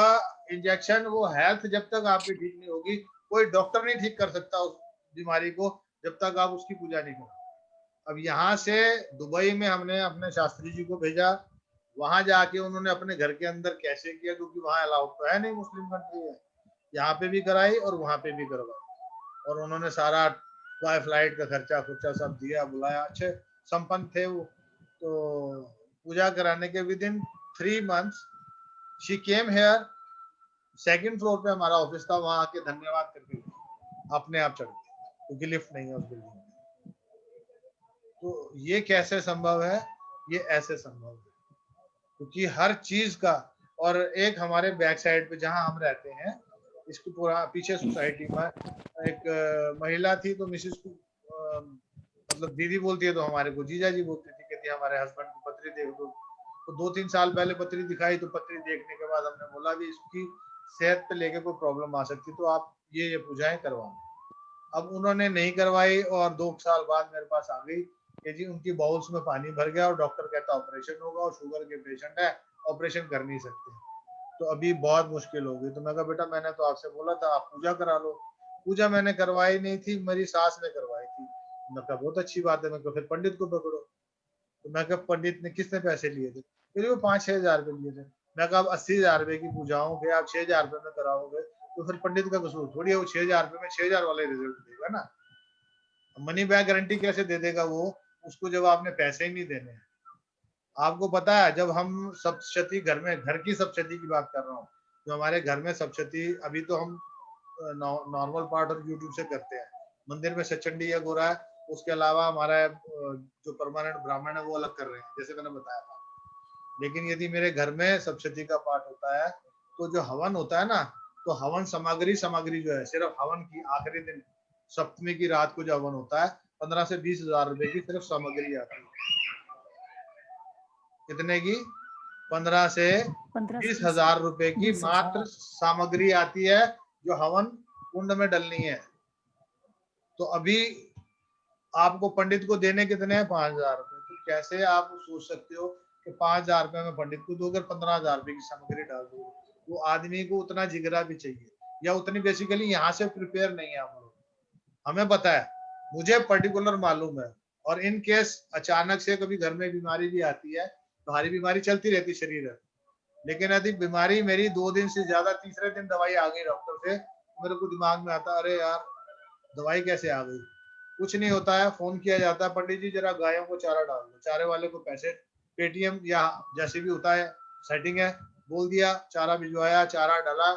इंजेक्शन, वो हेल्थ जब तक आपकी ठीक नहीं होगी, कोई डॉक्टर नहीं ठीक कर सकता उस बीमारी को जब तक आप उसकी पूजा नहीं करो। अब यहाँ से दुबई में हमने अपने शास्त्री जी को भेजा, वहां जाके उन्होंने अपने घर के अंदर कैसे किया, क्योंकि वहां अलाउड तो है नहीं, मुस्लिम कंट्री है। यहाँ पे भी कराई और वहां पे भी करवाई, और उन्होंने सारा फ्लाइट का खर्चा खुर्चा सब दिया, बुलाया, अच्छे संपन्न थे वो। तो पूजा कराने के with in 3 months she came here, 2nd floor पे हमारा ऑफिस था, वहां आके धन्यवाद करके गई, अपने आप चढ़ गई, क्योंकि लिफ्ट नहीं है उस बिल्डिंग में। तो ये कैसे संभव है? ये ऐसे संभव है क्योंकि हर चीज का, और एक हमारे बैक साइड पे जहां हम रहते हैं, इसकी पूरा पीछे सोसाइटी में एक महिला थी, तो मिसेस को मतलब दीदी बोलती है, तो हमारे को जीजा जी बोलती थी, कहती हमारे हस्बैंड की पत्री देख दो। तो 2-3 साल पहले पत्री दिखाई, तो पत्री देखने के बाद हमने बोला भी इसकी सेहत पे लेके कोई प्रॉब्लम आ सकती, तो आप ये पूजाएं करवाओ। अब उन्होंने नहीं करवाई, और 2 साल बाद मेरे पास आ गई कि जी उनकी बाउल्स में पानी भर गया और डॉक्टर कहता ऑपरेशन होगा, और शुगर के पेशेंट है, ऑपरेशन कर नहीं सकते, तो अभी बहुत मुश्किल हो गई। तो मैं कहा बेटा मैंने तो आपसे बोला था आप पूजा करा लो। पूजा मैंने करवाई नहीं थी, मेरी सास ने करवाई थी। मैं कहा बहुत अच्छी बात है, मैं कहा फिर पंडित को पकड़ो। तो मैं कहा पंडित ने किसने पैसे लिए थे? फिर वो 5-6 हजार रुपए लिए थे। मैं कहा अब 80,000 रुपए की पूजाओं के आप 6,000 रुपए में कराओगे, तो फिर पंडित का कसूर थोड़ी है, वो 6,000 रुपए में 6,000 वाले रिजल्ट देगा ना। मनी बैक गारंटी कैसे दे देगा वो, उसको जब आपने पैसे ही नहीं देने हैं। आपको पता है जब हम सप्तशती घर में, घर की सप्तशती की बात कर रहा हूँ, जो हमारे घर में सप्तशती अभी तो हम नॉर्मल पार्ट और यूट्यूब से करते हैं, मंदिर में सचंडी या गोरा है, उसके अलावा हमारा जो परमानेंट ब्राह्मण है वो अलग कर रहे हैं, जैसे मैंने बताया था। लेकिन यदि मेरे घर में सप्तशती का पाठ होता है, तो जो हवन होता है ना, तो हवन सामग्री जो है, सिर्फ हवन की आखिरी दिन सप्तमी की रात को जो हवन होता है, 15 से 20 हजार रुपए की सिर्फ सामग्री आती है। कितने की? 15 से 20 हजार रुपए की मात्र सामग्री आती है, जो हवन कुंड में डलनी है। तो अभी आपको पंडित को देने कितने हैं? 5,000 रुपए। तो कैसे आप सोच सकते हो कि 5,000 रुपए में पंडित को दोगे, 15,000 रुपए की सामग्री डाल दोगे? वो आदमी को उतना जिगरा भी चाहिए, या उतनी बेसिकली यहाँ से प्रिपेयर नहीं है हम लोग। हमें पता है, मुझे पर्टिकुलर मालूम है, और इन केस अचानक से कभी घर में बीमारी भी आती है, तुम्हारी बीमारी चलती रहती शरीर है, लेकिन यदि बीमारी मेरी 2 दिन से ज्यादा, तीसरे दिन दवाई आ गई डॉक्टर से, मेरे को दिमाग में आता अरे यार दवाई कैसे आ गई। कुछ नहीं होता है, फोन किया जाता है, पंडित जी जरा गायों को चारा डाल दो, चारे वाले को पैसे पेटीएम या जैसे भी होता है सेटिंग है, बोल दिया, चारा भिजवाया, चारा डाला।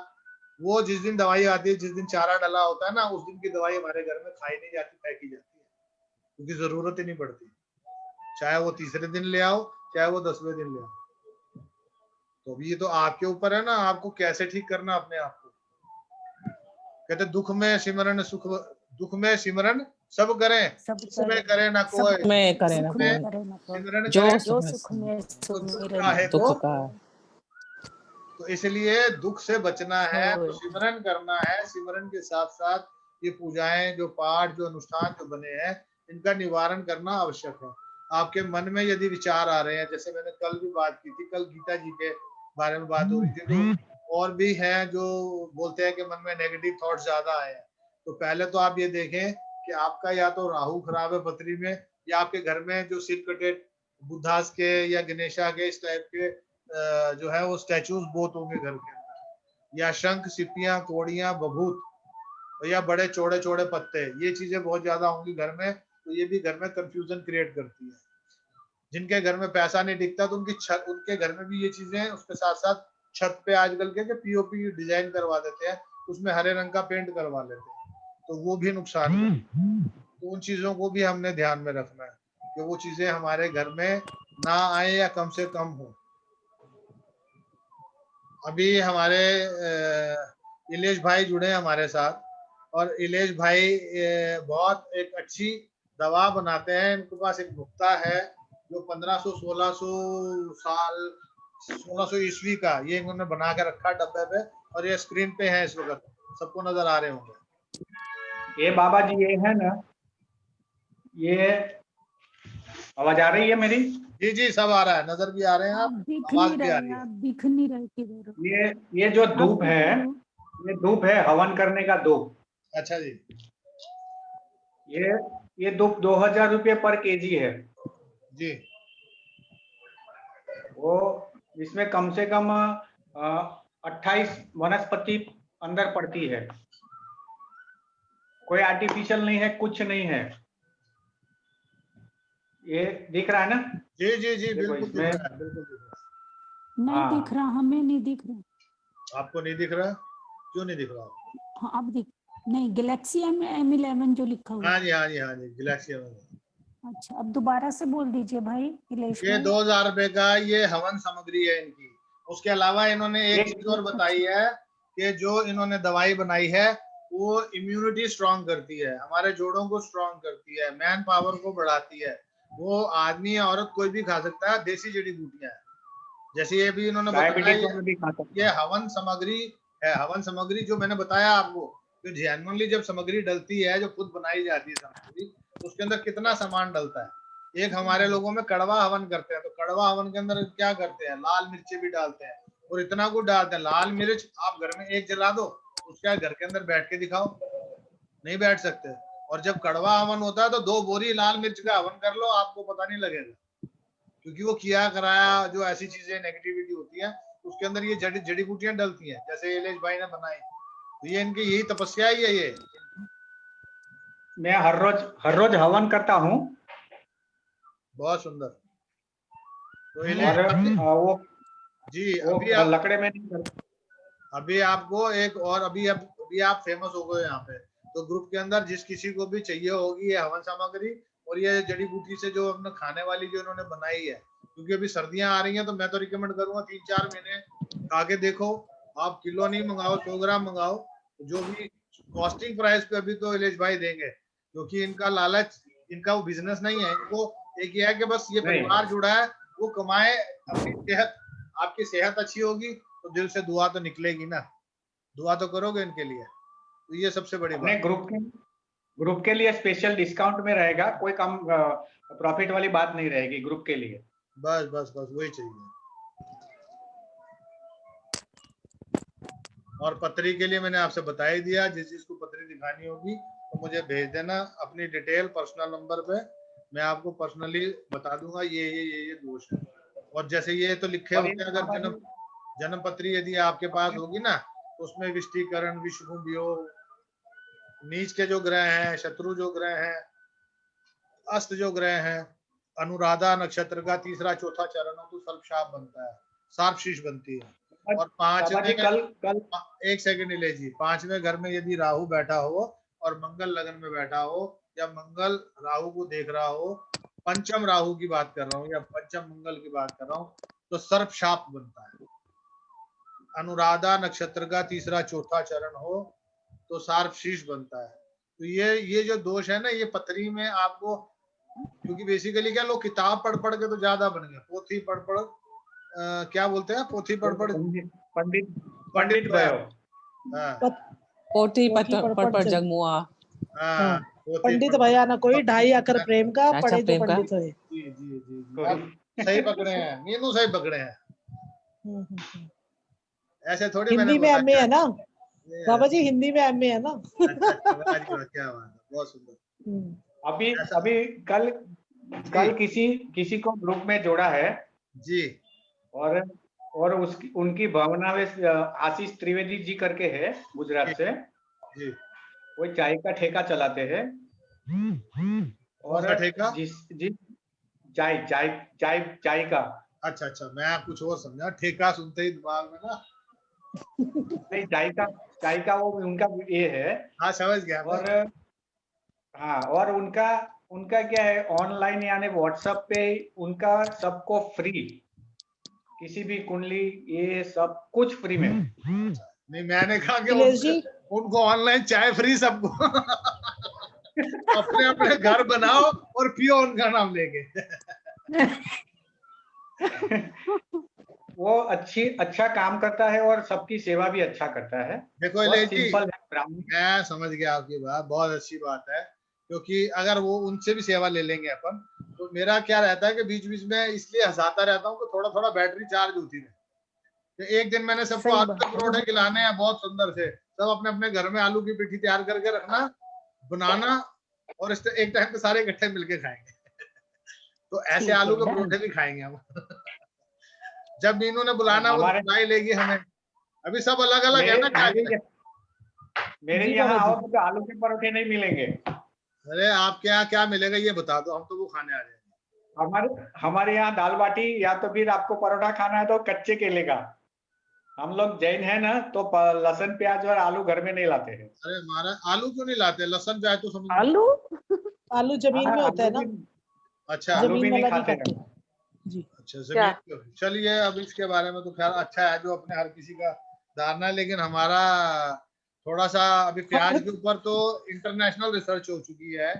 वो जिस दिन दवाई आती है, जिस दिन चारा डाला होता है ना, उस दिन की दवाई हमारे घर में खाई नहीं जाती, फेंकी जाती है, क्योंकि जरूरत ही नहीं पड़ती, चाहे वो तीसरे दिन ले आओ, चाहे वो 10वें दिन ले आओ। तो अभी ये तो आपके ऊपर है ना, आपको कैसे ठीक करना अपने आप को। कहते दुख में सिमरन सुख, दुख में सिमरन सब करें, सुख में करे ना कोई, में करे ना कोई, सिमरन जो करे सुख में तो दुख काहे को। दुख का। तो इसलिए दुख से बचना है तो सिमरन करना है। सिमरन के साथ साथ ये पूजाएं, जो पाठ, जो अनुष्ठान जो बने हैं, इनका निवारण करना आवश्यक है। आपके मन में यदि विचार आ रहे हैं, जैसे मैंने कल भी बात की थी, कल गीता जी के बारे में बात हो रही थी, तो और भी हैं जो बोलते हैं कि मन में नेगेटिव थॉट्स ज्यादा आए हैं। तो पहले तो आप ये देखें कि आपका या तो राहु खराब है पत्री में, या आपके घर में जो सिर कटे बुद्धास के या गणेशा के इस टाइप के जो है वो स्टैचूज बहुत होंगे घर के अंदर, या शंख, सिप्पियां, कोड़ियां, बभूत, या बड़े चौड़े चौड़े पत्ते, ये चीजें बहुत ज्यादा होंगी घर में। तो ये भी घर में कंफ्यूजन क्रिएट करती है। जिनके घर में पैसा नहीं टिकता, तो उनकी छत, उनके घर में भी ये चीजें, उसके साथ साथ छत पे आजकल के पीओपी डिजाइन करवा देते हैं, उसमें हरे रंग का पेंट करवा लेते हैं, तो वो भी नुकसान है। तो उन चीजों को भी हमने ध्यान में रखना है कि वो चीजें हमारे घर में ना आए या कम से कम हो। अभी हमारे इलेश भाई जुड़े हैं हमारे साथ, और इलेश भाई बहुत एक अच्छी दवा बनाते हैं। इनके पास एक नुक्ता है जो 1500-1600 साल 1600 ईस्वी का, ये इन्होंने बना के रखा डब्बे पे, और ये स्क्रीन पे है इस वक्त, सबको नजर आ रहे होंगे। ये बाबा जी ये है ना, ये आवाज आ रही है मेरी? जी जी सब आ रहा है, नजर भी आ रहे हैं आप, आवाज भी आ रही है। दिख नहीं रहे। ये जो धूप है, ये धूप है हवन करने का धूप। अच्छा जी। ये धूप 2,000 रुपये पर केजी है जी। वो इसमें कम से कम 28 वनस्पति अंदर पड़ती है, कोई आर्टिफिशियल नहीं है, कुछ नहीं है। ये दिख रहा है ना? जी जी जी, देखो बिल्कुल दिख इसमें रहा है, बिल्कुल दिख रहा नहीं हाँ। दिख रहा, हमें नहीं दिख रहा। है। आपको नहीं दिख रहा? क्यों नहीं दिख रहा? हाँ अब दिख, नहीं गैलेक्सी M11 जो लिखा हुआ हाँ है। जी हाँ जी हाँ जी, गैलेक्सी में। अच्छा अब दोबारा से बोल दीजिए भाई इलेश ये भाई। 2000 रुपए का ये हवन सामग्री है इनकी। उसके अलावा इन्होंने एक चीज और बताई है कि जो इन्होंने दवाई बनाई है वो इम्यूनिटी स्ट्रांग करती है, हमारे जोड़ों को स्ट्रांग करती है, मैन पावर को बढ़ाती है। वो आदमी या औरत कोई भी खा सकता है, देसी जड़ी बूटियां है। जैसे ये भी इन्होंने बताया, डायबिटीज वाले भी खा सकते ये हैं। हवन सामग्री है। हवन सामग्री जो मैंने बताया आपको, जो जेन्युइनली जब सामग्री डलती है, जो खुद बनाई जाती है सामग्री, उसके अंदर कितना सामान डलता है। एक हमारे लोगों में कड़वा हवन करते हैं, तो कड़वा हवन के अंदर क्या करते हैं, लाल मिर्ची भी डालते हैं और इतना कुछ डालते हैं। लाल मिर्च आप घर में एक जला दो, उसका घर के अंदर बैठ के दिखाओ, नहीं बैठ सकते। और जब कड़वा हवन होता है तो 2 बोरी लाल मिर्च का हवन कर लो, आपको पता नहीं लगेगा, क्योंकि वो किया कराया जो ऐसी चीजें नेगेटिविटी होती है उसके अंदर ये जड़ी बूटियां डलती हैं, जैसे इलेश भाई ने बनाई। तो ये इनकी यही तपस्या ही है। ये मैं हर रोज हवन करता हूँ। बहुत सुंदर। तो और वो जी वो अभी आप, लकड़े में नहीं करता। अभी आपको एक और, अभी आप फेमस हो गए यहाँ पे, तो ग्रुप के अंदर जिस किसी को भी चाहिए होगी ये हवन सामग्री और ये जड़ी बूटी से जो अपने खाने वाली जो इन्होंने बनाई है, क्योंकि अभी सर्दियां आ रही हैं, तो मैं तो रिकमेंड करूंगा 3-4 महीने खा के देखो। आप किलो नहीं मंगाओ, 100 ग्राम मंगाओ, जो भी कॉस्टिंग प्राइस पे अभी तो इलेश भाई देंगे, क्योंकि इनका लालच, इनका वो बिजनेस नहीं है। इनको एक ये है कि बस ये परिवार जुड़ा है, वो कमाए, अपनी सेहत, आपकी सेहत अच्छी होगी तो दिल से दुआ तो निकलेगी ना, दुआ तो करोगे इनके लिए। तो ये सबसे बड़ी अपने बात। ग्रुप के लिए स्पेशल डिस्काउंट में रहेगा, कोई कम प्रॉफिट वाली बात नहीं रहेगी ग्रुप के लिए। बस बस बस वही चाहिए। और पत्री के लिए मैंने आपसे बता ही दिया, जिस जिसको पत्री दिखानी होगी तो मुझे भेज देना अपनी डिटेल पर्सनल नंबर पे, मैं आपको पर्सनली बता दूंगा ये दोष है। और जैसे ये तो लिखे होते हैं, अगर जन्म पत्री यदि आपके पास होगी ना, तो उसमें विष्टिकरण, विषुभ योग, नीच के जो ग्रह हैं, शत्रु जो ग्रह हैं, अस्त जो ग्रह हैं, अनुराधा नक्षत्र का 3रा-4था चरण हो तो सर्पशाप बनता है, सर्पशीष बनती है। और 5वें कल एक सेकंड ले जी, 5वें घर में यदि राहु बैठा हो और मंगल लगन में बैठा हो, या मंगल राहु को देख रहा हो, पंचम राहु की बात कर रहा हूँ या पंचम मंगल की बात कर रहा हूँ, तो सर्पशाप बनता है। अनुराधा नक्षत्र का 3रा-4था चरण हो तो सर्पशीष बनता है। तो ये जो दोष है ना, ये पत्री में आपको, क्योंकि बेसिकली क्या लोग किताब पढ़ के तो ज्यादा बन गए, पोथी पढ़ क्या बोलते हैं, पोथी पढ़ पंडित भयो, पोथी पढ़ जगमुआ। हाँ, पंडित भया ना कोई 2.5 अक्षर प्रेम का अच्छा, पढ़े जो प्रेम का? पंडित होए। जी जी जी, आप सही पकड़े हैं, मीनू सही पकड़े हैं। ऐसे थोड़ी मैंने हिंदी में बोला एमए है ना ये बाबा जी, हिंदी में एमए है ना। अच्छा, क्या बात है, बहुत सुंदर। अभी कल किसी को ग्रुप में जोड़ा है जी, और उनकी भावना में आशीष त्रिवेदी जी करके है, गुजरात से जी, वो चाय का ठेका चलाते हैं। और ठेका चाय का। अच्छा, मैं कुछ और समझा, ठेका सुनते ही दिमाग में ना। नहीं, चाय का वो उनका ये है। हाँ, समझ गया। और उनका क्या है, ऑनलाइन यानी व्हाट्सएप पे उनका सबको फ्री, किसी भी कुंडली ये सब कुछ फ्री में। नहीं, मैंने कहा कि उनको ऑनलाइन चाय फ्री सबको। अपने अपने घर बनाओ और पियो उनका नाम लेके। वो अच्छा काम करता है और सबकी सेवा भी अच्छा करता है। देखो सिंपल है, मैं समझ गया आपकी बात, बहुत अच्छी बात है, क्योंकि अगर वो उनसे भी सेवा ले लेंगे अपन, तो मेरा क्या रहता है कि बीच बीच में इसलिए हंसाता रहता हूँ कि थोड़ा थोड़ा बैटरी चार्ज होती रहे। तो एक दिन मैंने सबको आलू के परोठे खिलाने हैं बहुत सुंदर से, सब अपने अपने घर में आलू की पिट्ठी तैयार करके रखना, बनाना, और एक टाइम पे सारे इकट्ठे मिलके खाएंगे। तो ऐसे आलू के परोठे भी खाएंगे हम। जब मीनू ने बुलाना वो बुला ही लेगी हमें। अभी सब अलग अलग है ना। मेरे जी यहाँ बाबा आओ तो आलू के परोठे नहीं मिलेंगे। अरे आपके यहाँ क्या मिलेगा ये बता दो, हम तो वो खाने आ जाएंगे। हमारे यहाँ दाल बाटी, या तो फिर आपको परोठा खाना है तो कच्चे केले का। हम लोग जैन है ना, तो लहसुन प्याज और आलू घर में नहीं लाते हैं। अरे हमारा आलू क्यों नहीं लाते? लहसुन प्याज तो समझ। आलू आलू जमीन में होता है ना, अच्छा आलू भी जमीन नहीं वाला नहीं खाते खाते हैं। जी। अच्छा जमीन पे। चलिए अब इसके बारे में तो खैर अच्छा है जो अपने हर किसी का धारणा है, लेकिन हमारा थोड़ा सा अभी प्याज के ऊपर तो इंटरनेशनल रिसर्च हो चुकी है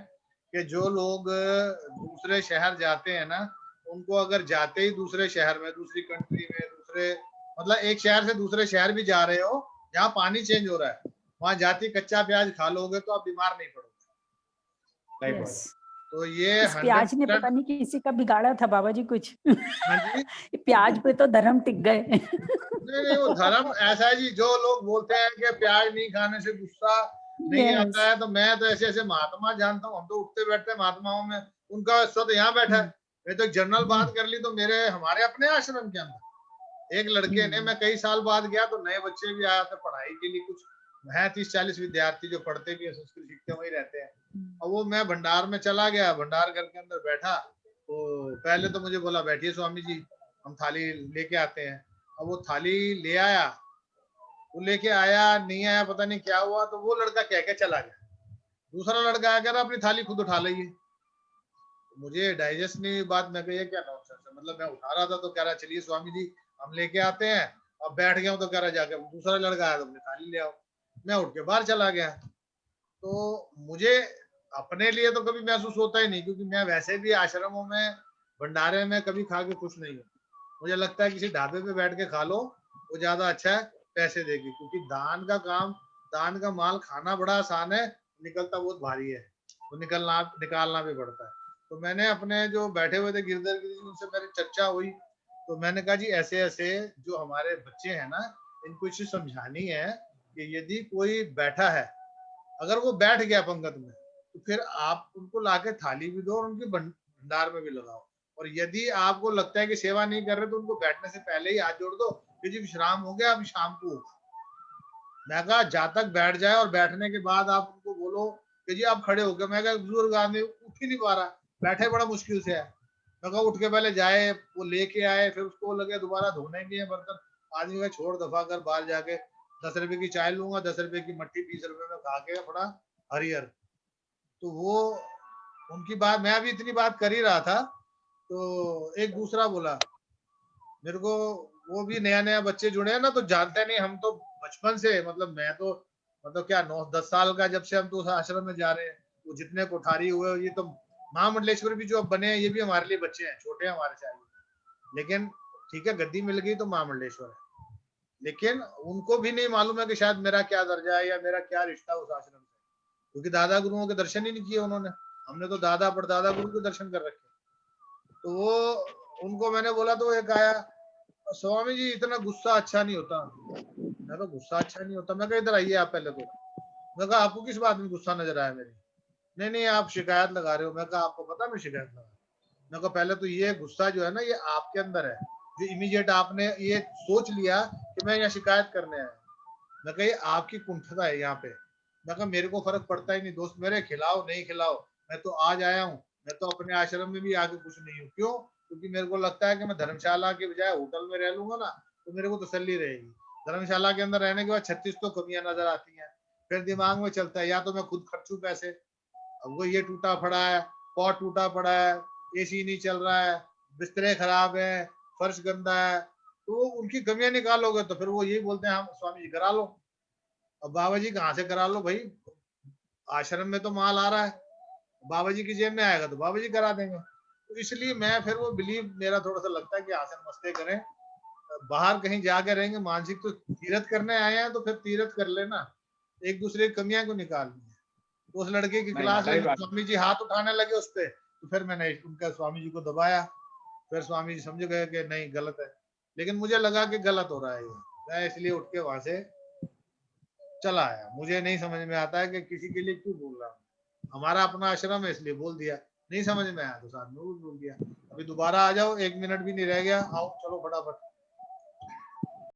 कि जो लोग दूसरे शहर जाते हैं ना, उनको अगर जाते ही दूसरे शहर में, दूसरी कंट्री में, दूसरे मतलब एक शहर से दूसरे शहर भी जा रहे हो जहाँ पानी चेंज हो रहा है, वहां जाती कच्चा प्याज खा लोगे तो आप बीमार नहीं पड़ोगे। यस। तो ये इस प्याज ने 100% पता नहीं किसी का बिगाड़ा था बाबा जी कुछ। हाँ जी। प्याज पे तो धर्म टिक गए। नहीं वो धर्म ऐसा है जी, जो लोग बोलते हैं कि प्याज नहीं खाने से गुस्सा नहीं आता है, तो मैं तो ऐसे ऐसे महात्मा जानता हूँ, हम तो उठते बैठते महात्माओं में, उनका स्वत यहाँ बैठा है। मैं तो जनरल बात कर ली तो मेरे हमारे अपने आश्रम के अंदर एक लड़के ने, मैं कई साल बाद गया तो नए बच्चे भी आए थे पढ़ाई के लिए, कुछ है 30-40 विद्यार्थी जो पढ़ते भी है, संस्कृत सीखते वही रहते हैं। और वो मैं भंडार में चला गया, भंडार घर के अंदर बैठा तो पहले तो मुझे बोला बैठिए स्वामी जी हम थाली लेके आते हैं। अब वो थाली ले आया, वो लेके आया नहीं आया पता नहीं क्या हुआ, तो वो लड़का कह के चला गया। दूसरा लड़का आया कह रहा अपनी थाली खुद उठा लीजिए। मुझे डाइजेस्ट नहीं हुई बात, मैं कही क्या नॉनसेंस है, मतलब मैं उठा रहा था तो कह रहा चलिए स्वामी जी हम लेके आते हैं। अब बैठ गया हूँ तो कह रहा जाके दूसरा लड़का आया तो अपनी थाली ले आओ। मैं उठ के बाहर चला गया। तो मुझे अपने लिए तो कभी महसूस होता ही नहीं, क्योंकि मैं वैसे भी आश्रमों में भंडारे में कभी खा के खुश नहीं हूँ। मुझे लगता है किसी ढाबे पे बैठ के खा लो वो ज्यादा अच्छा है पैसे देगी, क्योंकि दान का काम, दान का माल खाना बड़ा आसान है, निकलता बहुत भारी है, तो निकालना भी पड़ता है। तो मैंने अपने जो बैठे हुए थे गिरधर गिरी जी, उनसे मेरी चर्चा हुई, तो मैंने कहा जी ऐसे ऐसे जो हमारे बच्चे हैं ना, इनको इसे समझानी है कि यदि कोई बैठा है, अगर वो बैठ गया पंगत में, तो फिर आप उनको लाके थाली भी दो और उनके भंडार में भी लगाओ। और यदि आपको लगता है कि सेवा नहीं कर रहे तो उनको बैठने से पहले ही हाथ जोड़ दो कि जी विश्राम हो गया, अभी शाम को होगा। मैं कहा जब तक बैठ जाए, और बैठने के बाद आप उनको बोलो कि जी आप खड़े हो गए। मैं कहा बुजुर्ग आदमी उठ ही नहीं पा रहा, बैठे बड़ा मुश्किल से है। मैं कहा उठ के पहले जाए, वो लेके आए, फिर उसको लगे दोबारा धोने के बर्तन। आदमी का छोड़ दफा कर बाहर जाके 10 रुपए की चाय लूंगा, 10 रुपए की मट्टी 20 रुपए में खा के थोड़ा हरियर। तो वो उनकी बात, मैं अभी इतनी बात कर ही रहा था तो एक दूसरा बोला मेरे को, वो भी नया नया बच्चे जुड़े हैं ना, तो जानते नहीं, हम तो बचपन से, मतलब मैं तो मतलब क्या 9-10 साल का जब से हम तो उस आश्रम में जा रहे हैं, वो जितने कोठारी हुए, ये तो महामंडलेश्वर भी जो अब बने हैं ये भी हमारे लिए बच्चे हैं, छोटे हैं हमारे से, लेकिन ठीक है गद्दी मिल गई तो महामंडलेश्वर है। लेकिन उनको भी नहीं मालूम है कि शायद मेरा क्या दर्जा है या मेरा क्या रिश्ता उस आश्रम से, क्योंकि दादा गुरुओं के दर्शन ही नहीं किए उन्होंने। हमने तो दादा परदादा गुरु के दर्शन कर रखे। तो वो उनको मैंने बोला तो एक आया, स्वामी जी इतना गुस्सा अच्छा नहीं होता। मैं तो गुस्सा अच्छा नहीं होता। मैं कहा इधर आइए आप पहले तो। मैं कहा आपको किस बात में गुस्सा नजर आया मेरी? नहीं नहीं आप शिकायत लगा रहे हो। मैं कहा आपको पता मैं शिकायत लगा। मैं कहा पहले तो ये गुस्सा जो है ना ये आपके अंदर है, जो इमीडिएट आपने ये सोच लिया कि मैं यहाँ शिकायत करने आया। मैं कहा ये आपकी कुंठता है यहाँ पे। मैं कहा मेरे को फर्क पड़ता ही नहीं दोस्त मेरे, खिलाओ नहीं खिलाओ, मैं तो आज आया हूँ। मैं तो अपने आश्रम में भी आके कुछ नहीं हूँ। क्यों? क्योंकि मेरे को लगता है कि मैं धर्मशाला के बजाय होटल में रह लूंगा ना तो मेरे को तसल्ली रहेगी। धर्मशाला के अंदर रहने के बाद 36 तो कमियां नजर आती हैं। फिर दिमाग में चलता है या तो मैं खुद खर्चूं पैसे, अब वो ये टूटा पड़ा है, पॉट टूटा पड़ा है, एसी नहीं चल रहा है, बिस्तरे खराब है, फर्श गंदा है, तो उनकी कमियां निकालोगे तो फिर वो यही बोलते हैं हम स्वामी जी करा लो। अब बाबा जी कहाँ से करा लो भाई, आश्रम में तो माल आ रहा है, बाबा जी की जेब में आएगा तो बाबा जी करा देंगे। तो इसलिए मैं फिर वो बिलीव मेरा थोड़ा सा लगता है कि आसन मस्ते करें, बाहर कहीं जाके रहेंगे, मानसिक तो तीरथ करने आए हैं तो फिर तीरथ कर लेना, एक दूसरे की कमियां को निकालनी है। तो उस लड़के की क्लास में स्वामी जी हाथ उठाने लगे उस पे, तो फिर मैंने उनका स्वामी जी को दबाया। फिर स्वामी जी समझ गए कि नहीं गलत है, लेकिन मुझे लगा कि गलत हो रहा है ये, मैं इसलिए उठ के वहां से चला आया। मुझे नहीं समझ में आता है कि किसी के लिए क्यों बोल रहा हूँ, हमारा अपना आश्रम है इसलिए बोल दिया, नहीं समझ में आया तो साथ में बोल दिया। अभी दोबारा आ जाओ, 1 मिनट भी नहीं रह गया, आओ चलो फटाफट।